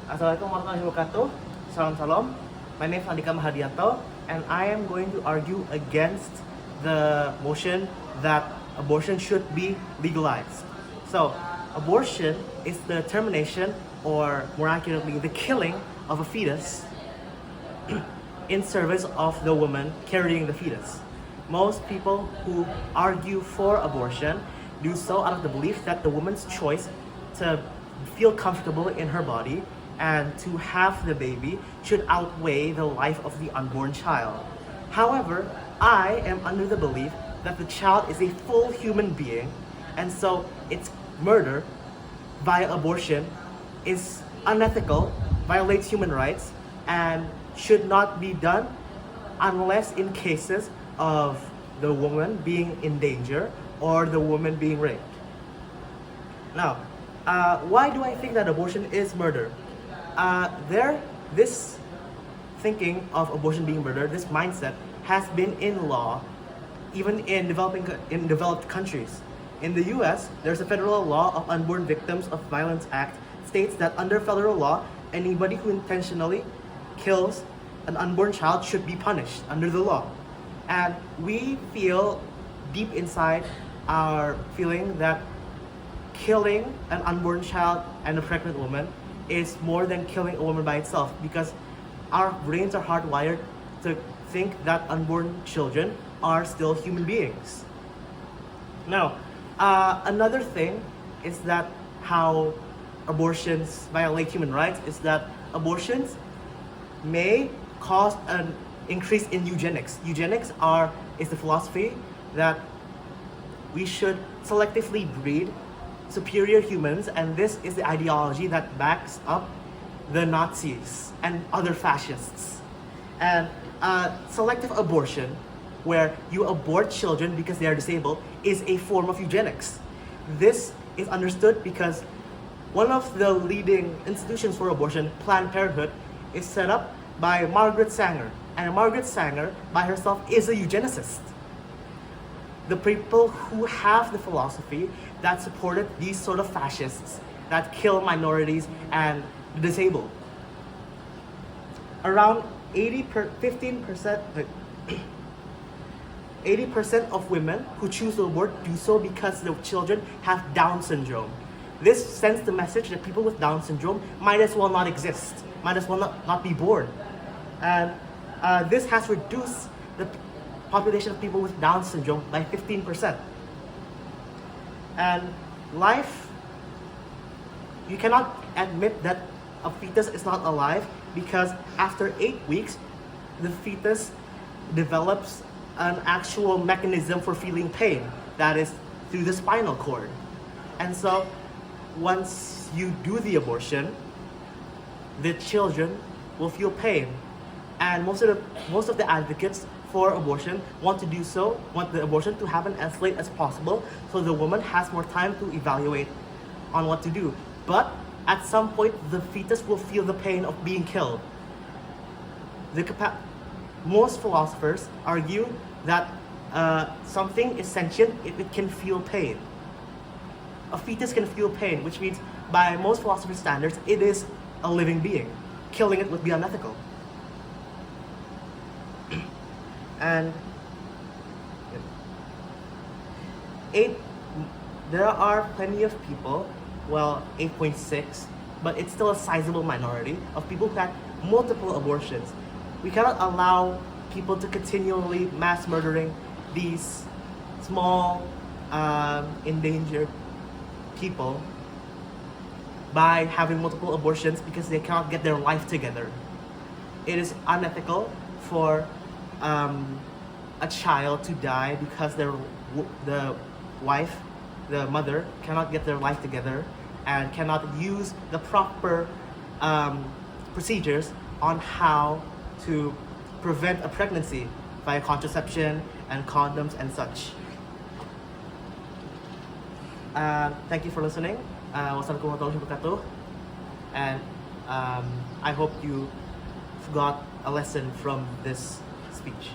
Assalamualaikum warahmatullahi wabarakatuh. Salam. My name is Andhika and I am going to argue against the motion that abortion should be legalized. So, abortion is the termination, or more accurately, the killing of a fetus in service of the woman carrying the fetus. Most people who argue for abortion do so out of the belief that the woman's choice to feel comfortable in her body and to have the baby should outweigh the life of the unborn child. However, I am under the belief that the child is a full human being, and so its murder via abortion is unethical, violates human rights, and should not be done unless in cases of the woman being in danger or the woman being raped. Now, why do I think that abortion is murder? This thinking of abortion being murder, this mindset has been in law even in developed countries. In the US, there's a federal law of Unborn Victims of Violence Act states that under federal law, anybody who intentionally kills an unborn child should be punished under the law. And we feel deep inside our feeling that killing an unborn child and a pregnant woman is more than killing a woman by itself, because our brains are hardwired to think that unborn children are still human beings. Now, another thing is that how abortions violate human rights is that abortions may cause an increase in eugenics. Eugenics is the philosophy that we should selectively breed superior humans, and this is the ideology that backs up the Nazis and other fascists. And selective abortion, where you abort children because they are disabled, is a form of eugenics. This is understood because one of the leading institutions for abortion, Planned Parenthood, is set up by Margaret Sanger. And Margaret Sanger, by herself, is a eugenicist. The people who have the philosophy that supported these sort of fascists that kill minorities and the disabled. Around 80% of women who choose to abort do so because their children have Down syndrome. This sends the message that people with Down syndrome might as well not exist, might as well not be born. And this has reduced the population of people with Down syndrome by 15%. And life, you cannot admit that a fetus is not alive because after 8 weeks, the fetus develops an actual mechanism for feeling pain, that is through the spinal cord. And so once you do the abortion, the children will feel pain. And most of the advocates for abortion want the abortion to happen as late as possible so the woman has more time to evaluate on what to do. But at some point, the fetus will feel the pain of being killed. Most philosophers argue that something is sentient if it can feel pain. A fetus can feel pain, which means by most philosophers' standards, it is a living being. Killing it would be unethical. And there are plenty of people, well, 8.6, but it's still a sizable minority of people who had multiple abortions. We cannot allow people to continually mass murdering these small, endangered people by having multiple abortions because they cannot get their life together. It is unethical for a child to die because the mother cannot get their life together and cannot use the proper procedures on how to prevent a pregnancy via contraception and condoms and such. Thank you for listening. Wassalamualaikum warahmatullahi wabarakatuh. And I hope you got a lesson from this speech.